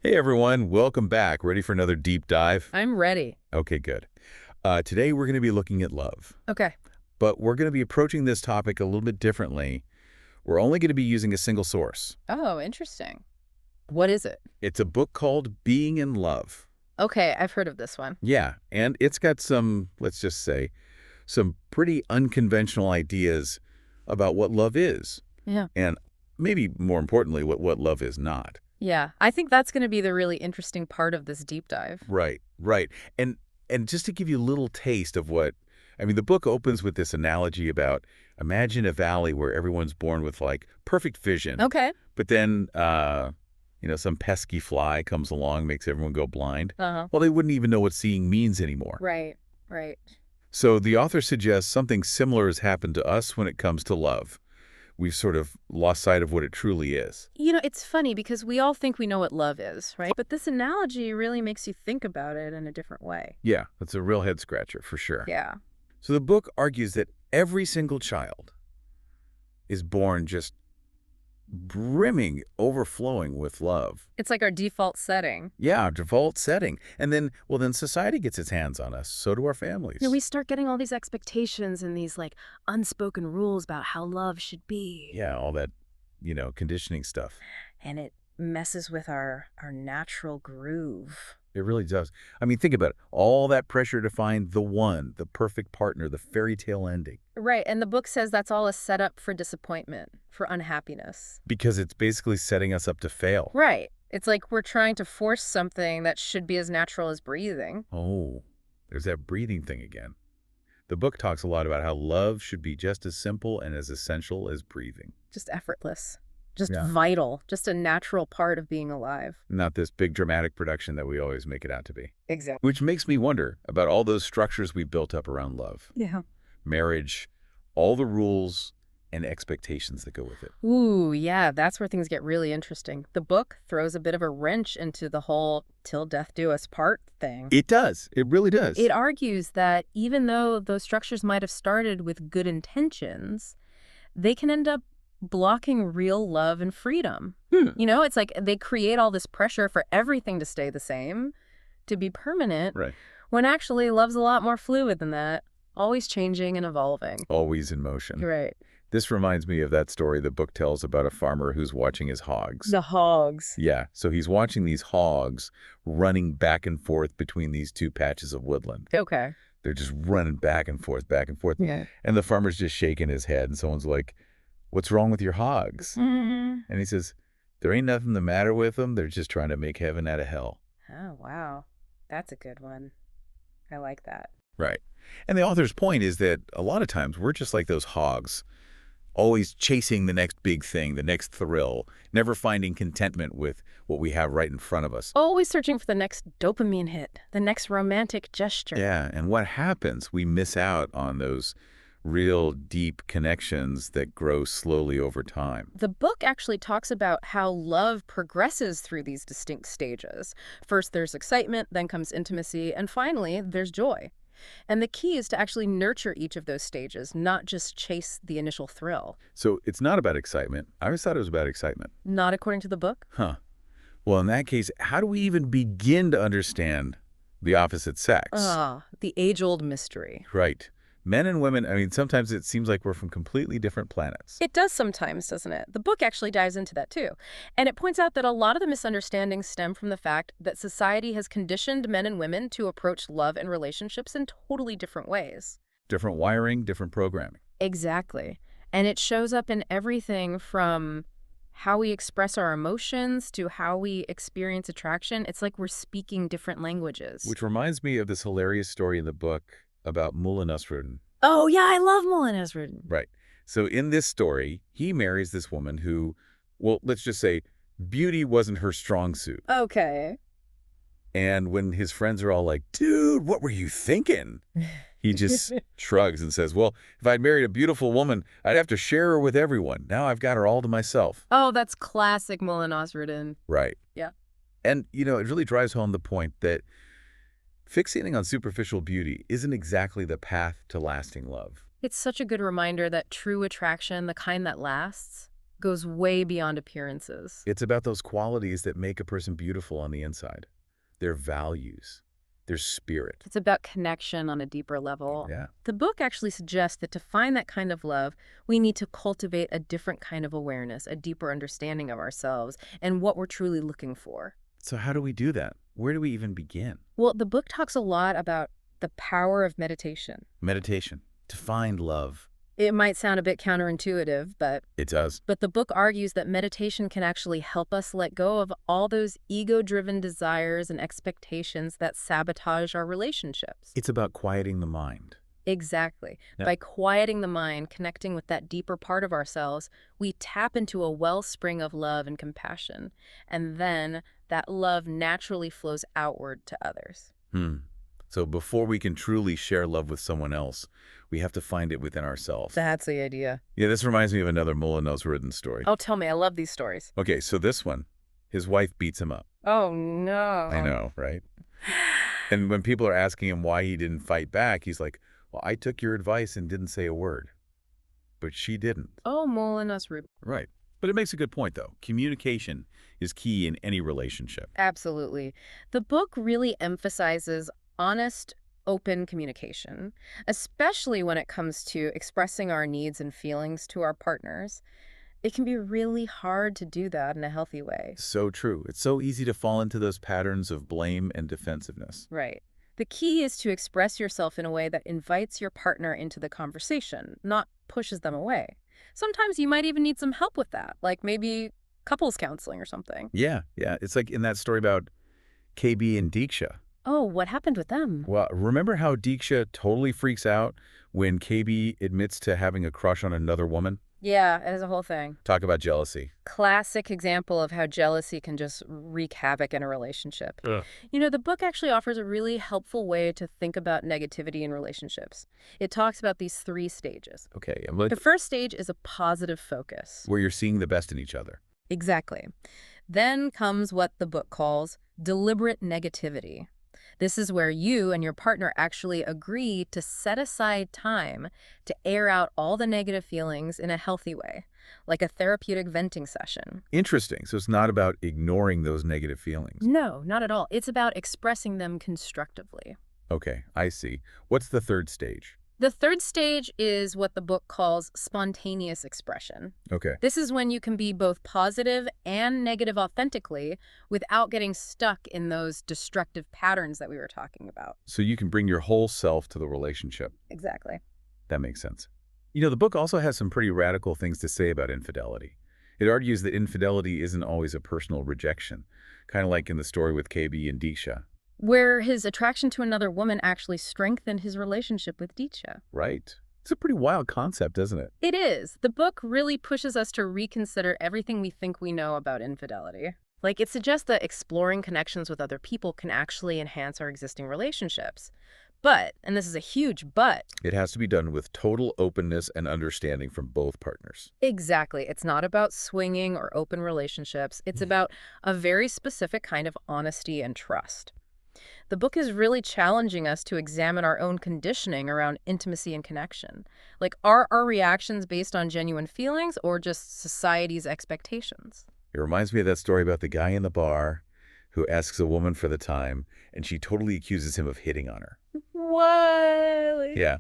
Hey everyone, welcome back. Ready for another deep dive? I'm ready. Okay, good. Today we're going to be looking at love, Okay. but we're going to be approaching this topic a little bit differently. We're only going to be using a single source. Oh, interesting. What is it? It's a book called Being in Love. Okay, I've heard of this one. Yeah, and it's got some, let's just say, some pretty unconventional ideas about what love is, Yeah. and maybe more importantly, what love is not. Yeah, I think that's going to be the really interesting part of this deep dive. Right, right. And just to give you a little taste of what, I mean, the book opens with this analogy about imagine a valley where everyone's born with like perfect vision, Okay. but then, some pesky fly comes along, makes everyone go blind. Uh-huh. Well, they wouldn't even know what seeing means anymore. Right, right. So the author suggests something similar has happened to us when it comes to love. We've sort of lost sight of what it truly is. It's funny because we all think we know what love is, right? But this analogy really makes you think about it in a different way. Yeah, that's a real head scratcher for sure. Yeah. So the book argues that every single child is born just brimming, overflowing with love. It's like our default setting. Yeah, our default setting. And then, well, then society gets its hands on us. So do our families. We start getting all these expectations and these like unspoken rules about how love should be. Yeah, all that, conditioning stuff. And it messes with our natural groove. It really does. I mean, think about it. All that pressure to find the one, the perfect partner, the fairy tale ending. Right, and the book says that's all a setup for disappointment, for unhappiness. Because it's basically setting us up to fail. Right. It's like we're trying to force something that should be as natural as breathing. Oh, there's that breathing thing again. The book talks a lot about how love should be just as simple and as essential as breathing. Just effortless. Just Yeah. vital. Just a natural part of being alive. Not this big dramatic production that we always make it out to be. Exactly. Which makes me wonder about all those structures we built up around love. Yeah. Marriage, all the rules and expectations that go with it. Ooh, yeah, that's where things get really interesting. The book throws a bit of a wrench into the whole till death do us part thing. It does. It really does. It argues that even though those structures might have started with good intentions, they can end up blocking real love and freedom. It's like they create all this pressure for everything to stay the same, to be permanent, Right. when actually love's a lot more fluid than that, always changing and evolving. Always in motion. Right. This reminds me of that story the book tells about a farmer who's watching his hogs. The hogs. Yeah, so he's watching these hogs running back and forth between these two patches of woodland. Okay. They're just running back and forth, back and forth. Yeah. And the farmer's just shaking his head, and someone's like, "What's wrong with your hogs?" Mm-hmm. And he says, "There ain't nothing the matter with them. They're just trying to make heaven out of hell." Oh, wow. That's a good one. I like that. Right. And the author's point is that a lot of times we're just like those hogs, always chasing the next big thing, the next thrill, never finding contentment with what we have right in front of us. Always searching for the next dopamine hit, the next romantic gesture. Yeah, and what happens? We miss out on those real deep connections that grow slowly over time. The book actually talks about how love progresses through these distinct stages. First, there's excitement, then comes intimacy, and finally, there's joy. And the key is to actually nurture each of those stages, not just chase the initial thrill. So it's not about excitement. I always thought it was about excitement. Not according to the book? Huh. Well, in that case, how do we even begin to understand the opposite sex? The age-old mystery. Right. Men and women, I mean, sometimes it seems like we're from completely different planets. It does sometimes, doesn't it? The book actually dives into that too. And it points out that a lot of the misunderstandings stem from the fact that society has conditioned men and women to approach love and relationships in totally different ways. Different wiring, different programming. Exactly. And it shows up in everything from how we express our emotions to how we experience attraction. It's like we're speaking different languages. Which reminds me of this hilarious story in the book about Mullah Nasruddin. Oh, yeah, I love Mullah Nasruddin. Right. So in this story, he marries this woman who, well, let's just say beauty wasn't her strong suit. Okay. And when his friends are all like, "Dude, what were you thinking?" He just shrugs and says, "Well, if I'd married a beautiful woman, I'd have to share her with everyone. Now I've got her all to myself." Oh, that's classic Mullah Nasruddin. Right. Yeah. And, it really drives home the point that fixating on superficial beauty isn't exactly the path to lasting love. It's such a good reminder that true attraction, the kind that lasts, goes way beyond appearances. It's about those qualities that make a person beautiful on the inside. Their values, their spirit. It's about connection on a deeper level. Yeah. The book actually suggests that to find that kind of love, we need to cultivate a different kind of awareness, a deeper understanding of ourselves and what we're truly looking for. So how do we do that? Where do we even begin? Well, the book talks a lot about the power of meditation. Meditation. To find love. It might sound a bit counterintuitive, It does. but the book argues that meditation can actually help us let go of all those ego-driven desires and expectations that sabotage our relationships. It's about quieting the mind. Exactly. Yeah. By quieting the mind, connecting with that deeper part of ourselves, we tap into a wellspring of love and compassion. And then that love naturally flows outward to others. So before we can truly share love with someone else, we have to find it within ourselves. That's the idea. Yeah, this reminds me of another Molinos-written story. Oh, tell me. I love these stories. Okay, so this one, his wife beats him up. Oh, no. I know, right? And when people are asking him why he didn't fight back, he's like, well, I took your advice and didn't say a word. But she didn't. Oh, Molinos Rubin. Right. But it makes a good point, though. Communication is key in any relationship. Absolutely. The book really emphasizes honest, open communication, especially when it comes to expressing our needs and feelings to our partners. It can be really hard to do that in a healthy way. So true. It's so easy to fall into those patterns of blame and defensiveness. Right. The key is to express yourself in a way that invites your partner into the conversation, not pushes them away. Sometimes you might even need some help with that, like maybe couples counseling or something. Yeah. It's like in that story about KB and Deeksha. Oh, what happened with them? Well, remember how Deeksha totally freaks out when KB admits to having a crush on another woman? Yeah, it is a whole thing. Talk about jealousy. Classic example of how jealousy can just wreak havoc in a relationship. Ugh. You know, the book actually offers a really helpful way to think about negativity in relationships. It talks about these 3 stages. Okay, The first stage is a positive focus. where you're seeing the best in each other. Exactly. Then comes what the book calls deliberate negativity. This is where you and your partner actually agree to set aside time to air out all the negative feelings in a healthy way, like a therapeutic venting session. Interesting. So it's not about ignoring those negative feelings. No, not at all. It's about expressing them constructively. Okay, I see. What's the third stage? The third stage is what the book calls spontaneous expression. Okay. This is when you can be both positive and negative authentically without getting stuck in those destructive patterns that we were talking about. So you can bring your whole self to the relationship. Exactly. That makes sense. You know, the book also has some pretty radical things to say about infidelity. It argues that infidelity isn't always a personal rejection, kind of like in the story with KB and Deeksha. Where his attraction to another woman actually strengthened his relationship with Deeksha. Right. It's a pretty wild concept, isn't it? It is. The book really pushes us to reconsider everything we think we know about infidelity. Like, it suggests that exploring connections with other people can actually enhance our existing relationships. But, and this is a huge but. It has to be done with total openness and understanding from both partners. Exactly. It's not about swinging or open relationships. It's about a very specific kind of honesty and trust. The book is really challenging us to examine our own conditioning around intimacy and connection. Like, are our reactions based on genuine feelings or just society's expectations? It reminds me of that story about the guy in the bar who asks a woman for the time, and she totally accuses him of hitting on her. What? Yeah.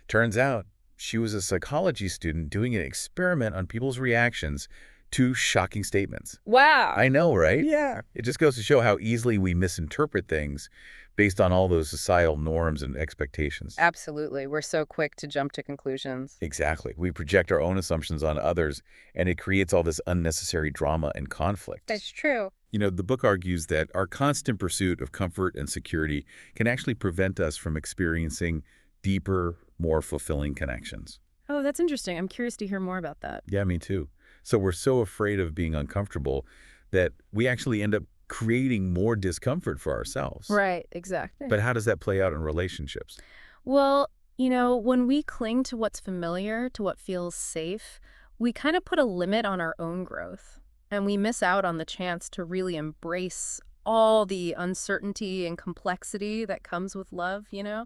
Turns out she was a psychology student doing an experiment on people's reactions to shocking statements. Wow. I know, right? Yeah. It just goes to show how easily we misinterpret things based on all those societal norms and expectations. Absolutely. We're so quick to jump to conclusions. Exactly. We project our own assumptions on others, and it creates all this unnecessary drama and conflict. That's true. You know, the book argues that our constant pursuit of comfort and security can actually prevent us from experiencing deeper, more fulfilling connections. Oh, that's interesting. I'm curious to hear more about that. Yeah, me too. So we're so afraid of being uncomfortable that we actually end up creating more discomfort for ourselves. Right, exactly. But how does that play out in relationships? Well, you know, when we cling to what's familiar, to what feels safe, we kind of put a limit on our own growth. And we miss out on the chance to really embrace all the uncertainty and complexity that comes with love, you know?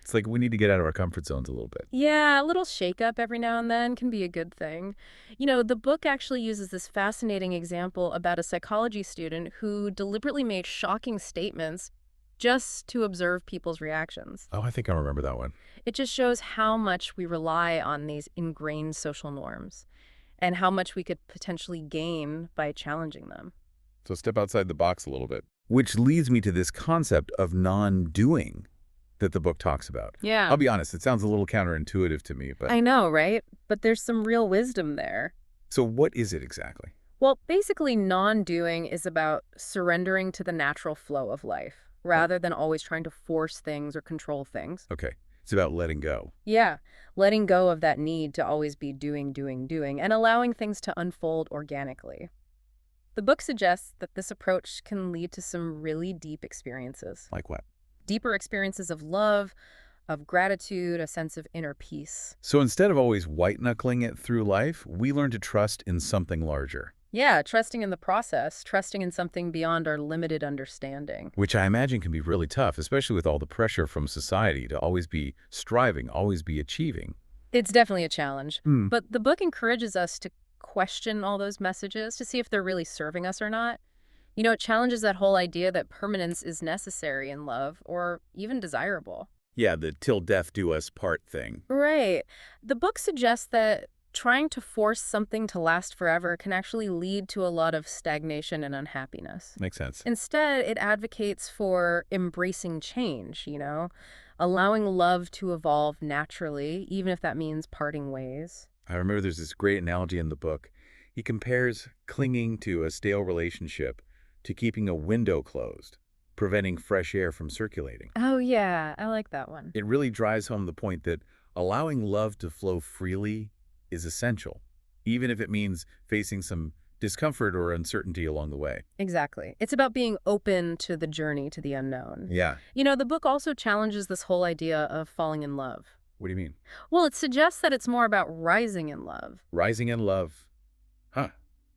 It's like we need to get out of our comfort zones a little bit. Yeah, a little shakeup every now and then can be a good thing. The book actually uses this fascinating example about a psychology student who deliberately made shocking statements just to observe people's reactions. Oh, I think I remember that one. It just shows how much we rely on these ingrained social norms and how much we could potentially gain by challenging them. So step outside the box a little bit. Which leads me to this concept of non-doing that the book talks about. Yeah. I'll be honest, it sounds a little counterintuitive to me, but I know, right? But there's some real wisdom there. so what is it exactly? Well, basically, non-doing is about surrendering to the natural flow of life rather than always trying to force things or control things. Okay, it's about letting go. Yeah, letting go of that need to always be doing, doing, doing, and allowing things to unfold organically. The book suggests that this approach can lead to some really deep experiences. Like what? Deeper experiences of love, of gratitude, a sense of inner peace. So instead of always white-knuckling it through life, we learn to trust in something larger. Yeah, trusting in the process, trusting in something beyond our limited understanding. Which I imagine can be really tough, especially with all the pressure from society to always be striving, always be achieving. It's definitely a challenge. Hmm. But the book encourages us to question all those messages to see if they're really serving us or not. It challenges that whole idea that permanence is necessary in love or even desirable. Yeah, the till death do us part thing. Right. The book suggests that trying to force something to last forever can actually lead to a lot of stagnation and unhappiness. Makes sense. Instead, it advocates for embracing change, allowing love to evolve naturally, even if that means parting ways. I remember there's this great analogy in the book. He compares clinging to a stale relationship to keeping a window closed, preventing fresh air from circulating. Oh, yeah, I like that one. It really drives home the point that allowing love to flow freely is essential, even if it means facing some discomfort or uncertainty along the way. Exactly. It's about being open to the journey to the unknown. Yeah. The book also challenges this whole idea of falling in love. What do you mean? Well, it suggests that it's more about rising in love. Rising in love. Huh.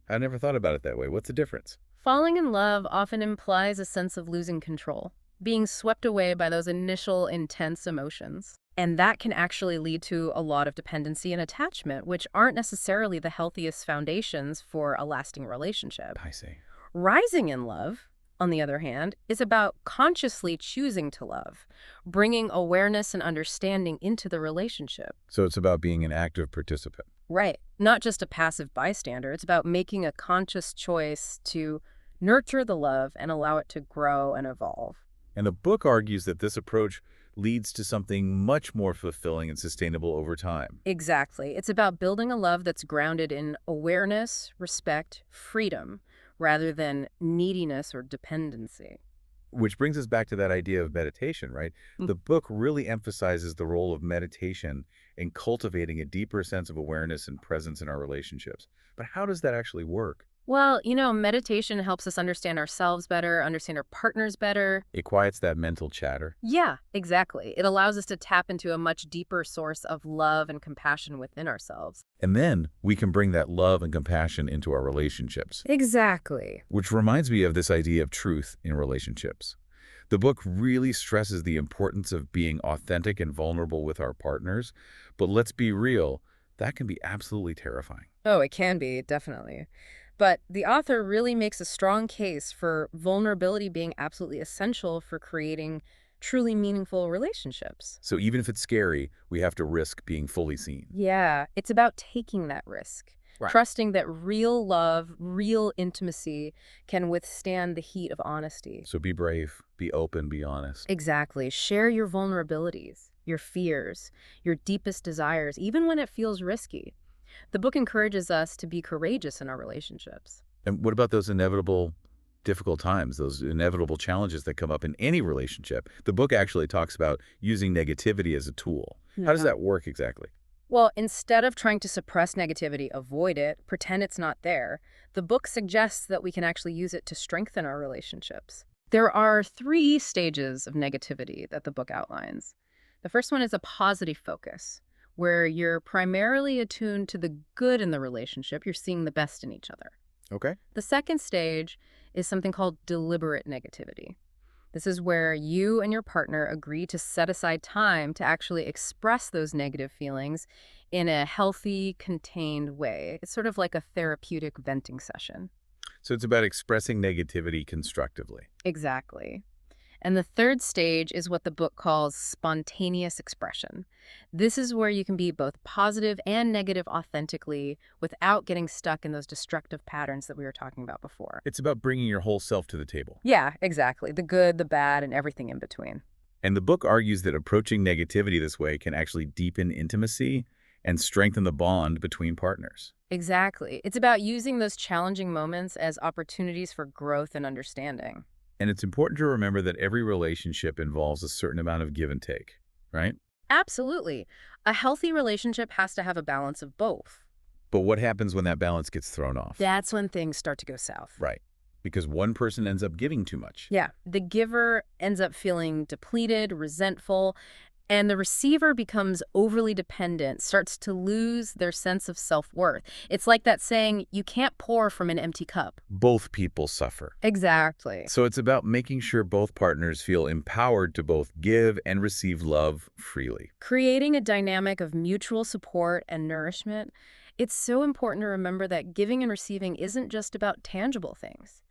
I never thought about it that way. What's the difference? Falling in love often implies a sense of losing control, being swept away by those initial intense emotions. And that can actually lead to a lot of dependency and attachment, which aren't necessarily the healthiest foundations for a lasting relationship. I see. Rising in love, on the other hand, is about consciously choosing to love, bringing awareness and understanding into the relationship. So it's about being an active participant. Right. Not just a passive bystander. It's about making a conscious choice to nurture the love and allow it to grow and evolve. And the book argues that this approach leads to something much more fulfilling and sustainable over time. Exactly. It's about building a love that's grounded in awareness, respect, freedom, rather than neediness or dependency. Which brings us back to that idea of meditation, right? The book really emphasizes the role of meditation in cultivating a deeper sense of awareness and presence in our relationships. But how does that actually work? Well, meditation helps us understand ourselves better, understand our partners better. It quiets that mental chatter. Yeah, exactly. It allows us to tap into a much deeper source of love and compassion within ourselves. And then we can bring that love and compassion into our relationships. Exactly. Which reminds me of this idea of truth in relationships. The book really stresses the importance of being authentic and vulnerable with our partners. But let's be real, that can be absolutely terrifying. Oh, it can be, definitely. But the author really makes a strong case for vulnerability being absolutely essential for creating truly meaningful relationships. So even if it's scary, we have to risk being fully seen. Yeah, it's about taking that risk. Right. Trusting that real love, real intimacy can withstand the heat of honesty. So be brave, be open, be honest. Exactly. Share your vulnerabilities, your fears, your deepest desires, even when it feels risky. The book encourages us to be courageous in our relationships. And what about those inevitable difficult times, those inevitable challenges that come up in any relationship? The book actually talks about using negativity as a tool. How does that work exactly? Well, instead of trying to suppress negativity, avoid it, pretend it's not there, the book suggests that we can actually use it to strengthen our relationships. There are 3 stages of negativity that the book outlines. The first one is a positive focus, where you're primarily attuned to the good in the relationship. You're seeing the best in each other. Okay. The second stage is something called deliberate negativity. This is where you and your partner agree to set aside time to actually express those negative feelings in a healthy, contained way. It's sort of like a therapeutic venting session. So it's about expressing negativity constructively. Exactly. And the third stage is what the book calls spontaneous expression. This is where you can be both positive and negative authentically without getting stuck in those destructive patterns that we were talking about before. It's about bringing your whole self to the table. Yeah, exactly. The good, the bad, and everything in between. And the book argues that approaching negativity this way can actually deepen intimacy and strengthen the bond between partners. Exactly. It's about using those challenging moments as opportunities for growth and understanding. And it's important to remember that every relationship involves a certain amount of give and take, right? Absolutely. A healthy relationship has to have a balance of both. But what happens when that balance gets thrown off? That's when things start to go south. Right. Because one person ends up giving too much. Yeah, the giver ends up feeling depleted, resentful, and the receiver becomes overly dependent, starts to lose their sense of self-worth. It's like that saying, you can't pour from an empty cup. Both people suffer. Exactly. So it's about making sure both partners feel empowered to both give and receive love freely. Creating a dynamic of mutual support and nourishment. It's so important to remember that giving and receiving isn't just about tangible things.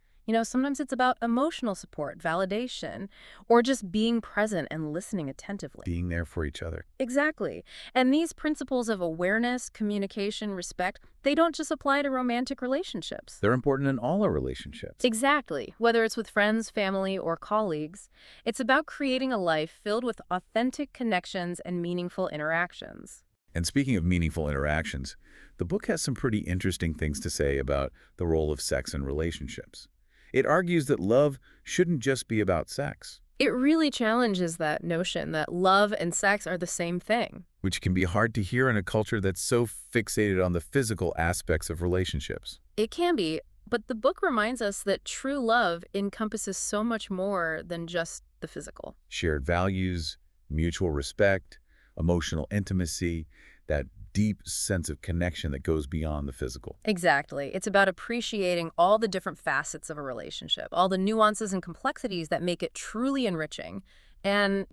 Sometimes it's about emotional support, validation, or just being present and listening attentively. Being there for each other. Exactly. And these principles of awareness, communication, respect, they don't just apply to romantic relationships. They're important in all our relationships. Exactly. Whether it's with friends, family, or colleagues, it's about creating a life filled with authentic connections and meaningful interactions. And speaking of meaningful interactions, the book has some pretty interesting things to say about the role of sex in relationships. It argues that love shouldn't just be about sex. It really challenges that notion that love and sex are the same thing. Which can be hard to hear in a culture that's so fixated on the physical aspects of relationships. It can be, but the book reminds us that true love encompasses so much more than just the physical. Shared values, mutual respect, emotional intimacy, that deep sense of connection that goes beyond the physical. Exactly. It's about appreciating all the different facets of a relationship, all the nuances and complexities that make it truly enriching. And,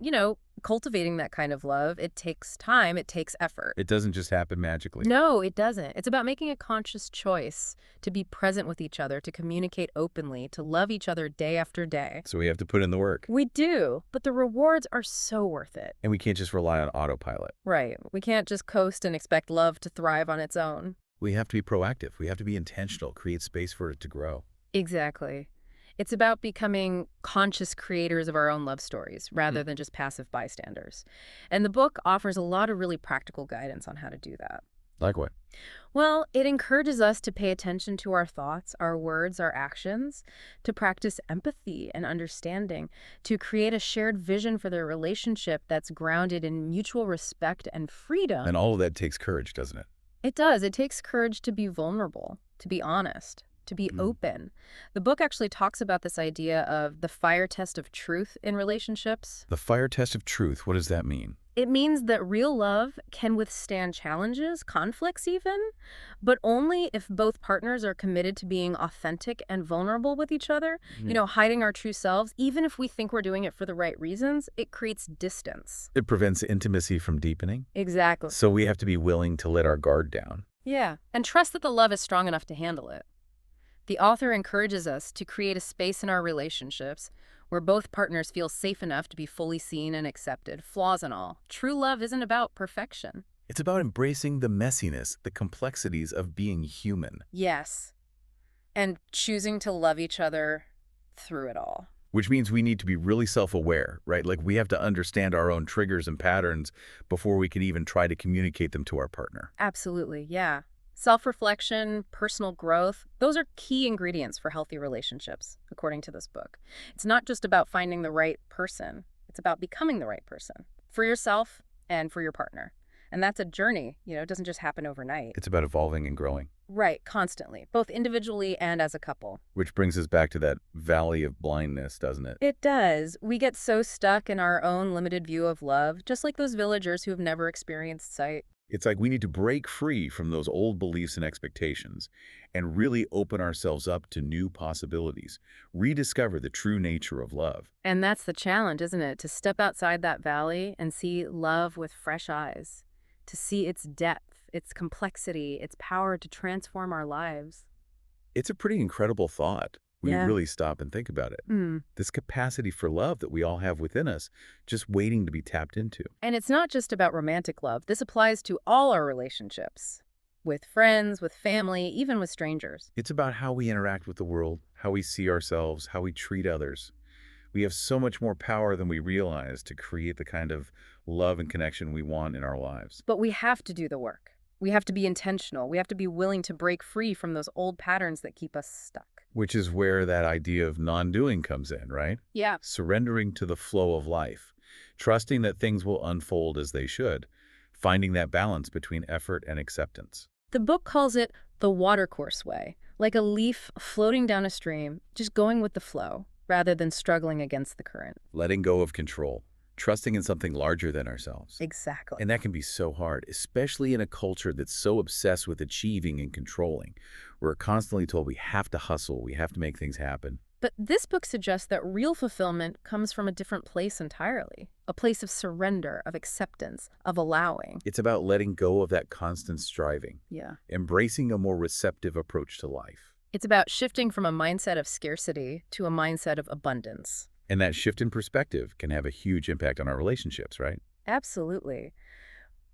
cultivating that kind of love, it takes time, it takes effort. It doesn't just happen magically. No, it doesn't. It's about making a conscious choice to be present with each other, to communicate openly, to love each other day after day. So we have to put in the work. We do, but the rewards are so worth it. And we can't just rely on autopilot. Right. We can't just coast and expect love to thrive on its own. We have to be proactive. We have to be intentional, create space for it to grow. Exactly. It's about becoming conscious creators of our own love stories rather than just passive bystanders. And the book offers a lot of really practical guidance on how to do that. Like what? Well, it encourages us to pay attention to our thoughts, our words, our actions, to practice empathy and understanding, to create a shared vision for their relationship that's grounded in mutual respect and freedom. And all of that takes courage, doesn't it? It does. It takes courage to be vulnerable, to be honest, to be open. The book actually talks about this idea of the fire test of truth in relationships. The fire test of truth, what does that mean? It means that real love can withstand challenges, conflicts even, but only if both partners are committed to being authentic and vulnerable with each other. Hiding our true selves, even if we think we're doing it for the right reasons, it creates distance. It prevents intimacy from deepening. Exactly. So we have to be willing to let our guard down. Yeah, and trust that the love is strong enough to handle it. The author encourages us to create a space in our relationships where both partners feel safe enough to be fully seen and accepted, flaws and all. True love isn't about perfection. It's about embracing the messiness, the complexities of being human. Yes. And choosing to love each other through it all. Which means we need to be really self-aware, right? Like we have to understand our own triggers and patterns before we can even try to communicate them to our partner. Absolutely, yeah. Self-reflection, personal growth, those are key ingredients for healthy relationships, according to this book. It's not just about finding the right person. It's about becoming the right person for yourself and for your partner. And that's a journey, it doesn't just happen overnight. It's about evolving and growing. Right, constantly, both individually and as a couple. Which brings us back to that valley of blindness, doesn't it? It does. We get so stuck in our own limited view of love, just like those villagers who have never experienced sight. It's like we need to break free from those old beliefs and expectations and really open ourselves up to new possibilities, rediscover the true nature of love. And that's the challenge, isn't it? To step outside that valley and see love with fresh eyes, to see its depth, its complexity, its power to transform our lives. It's a pretty incredible thought when you Yeah. really stop and think about it. Mm. This capacity for love that we all have within us, just waiting to be tapped into. And it's not just about romantic love. This applies to all our relationships, with friends, with family, even with strangers. It's about how we interact with the world, how we see ourselves, how we treat others. We have so much more power than we realize to create the kind of love and connection we want in our lives. But we have to do the work. We have to be intentional. We have to be willing to break free from those old patterns that keep us stuck. Which is where that idea of non-doing comes in, right? Yeah. Surrendering to the flow of life, trusting that things will unfold as they should, finding that balance between effort and acceptance. The book calls it the watercourse way, like a leaf floating down a stream, just going with the flow, rather than struggling against the current. Letting go of control, trusting in something larger than ourselves. Exactly. And that can be so hard, especially in a culture that's so obsessed with achieving and controlling. We're constantly told we have to hustle, we have to make things happen. But this book suggests that real fulfillment comes from a different place entirely, a place of surrender, of acceptance, of allowing. It's about letting go of that constant striving, Yeah. embracing a more receptive approach to life. It's about shifting from a mindset of scarcity to a mindset of abundance. And that shift in perspective can have a huge impact on our relationships, right? Absolutely.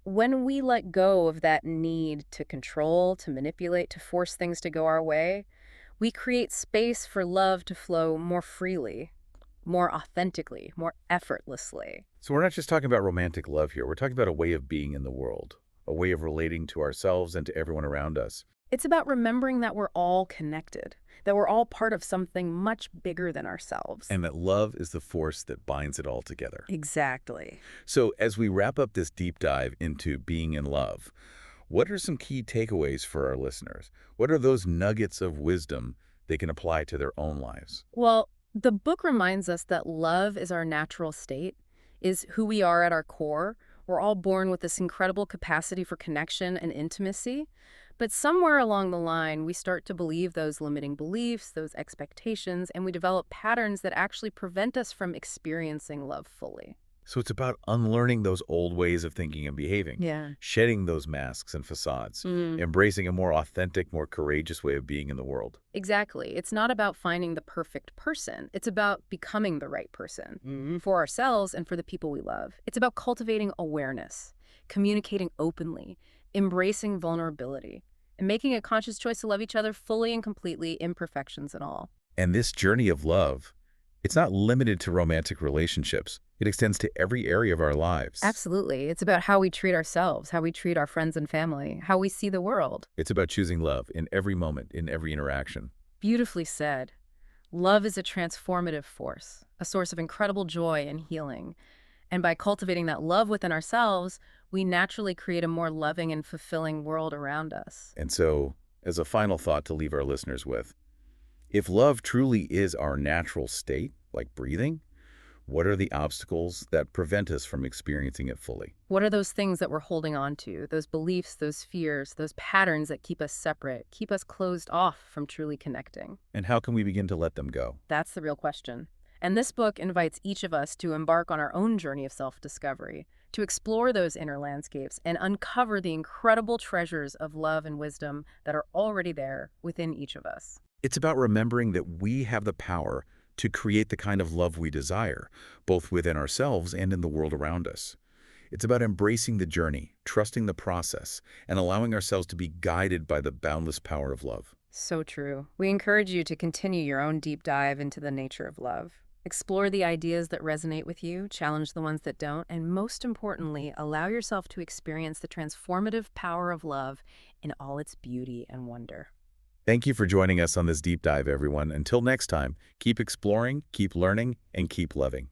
When we let go of that need to control, to manipulate, to force things to go our way, we create space for love to flow more freely, more authentically, more effortlessly. So we're not just talking about romantic love here. We're talking about a way of being in the world, a way of relating to ourselves and to everyone around us. It's about remembering that we're all connected, that we're all part of something much bigger than ourselves. And that love is the force that binds it all together. Exactly. So as we wrap up this deep dive into being in love, what are some key takeaways for our listeners? What are those nuggets of wisdom they can apply to their own lives? Well, the book reminds us that love is our natural state, is who we are at our core. We're all born with this incredible capacity for connection and intimacy. But somewhere along the line, we start to believe those limiting beliefs, those expectations, and we develop patterns that actually prevent us from experiencing love fully. So it's about unlearning those old ways of thinking and behaving, Yeah. shedding those masks and facades, embracing a more authentic, more courageous way of being in the world. Exactly. It's not about finding the perfect person. It's about becoming the right person for ourselves and for the people we love. It's about cultivating awareness, communicating openly, embracing vulnerability, and making a conscious choice to love each other fully and completely, imperfections and all. And this journey of love, it's not limited to romantic relationships. It extends to every area of our lives. Absolutely. It's about how we treat ourselves, how we treat our friends and family, how we see the world. It's about choosing love in every moment, in every interaction. Beautifully said. Love is a transformative force, a source of incredible joy and healing. And by cultivating that love within ourselves, we naturally create a more loving and fulfilling world around us. And so, as a final thought to leave our listeners with, if love truly is our natural state, like breathing, what are the obstacles that prevent us from experiencing it fully? What are those things that we're holding on to, those beliefs, those fears, those patterns that keep us separate, keep us closed off from truly connecting? And how can we begin to let them go? That's the real question. And this book invites each of us to embark on our own journey of self-discovery, to explore those inner landscapes and uncover the incredible treasures of love and wisdom that are already there within each of us. It's about remembering that we have the power to create the kind of love we desire, both within ourselves and in the world around us. It's about embracing the journey, trusting the process, and allowing ourselves to be guided by the boundless power of love. So true. We encourage you to continue your own deep dive into the nature of love. Explore the ideas that resonate with you, challenge the ones that don't, and most importantly, allow yourself to experience the transformative power of love in all its beauty and wonder. Thank you for joining us on this deep dive, everyone. Until next time, keep exploring, keep learning, and keep loving.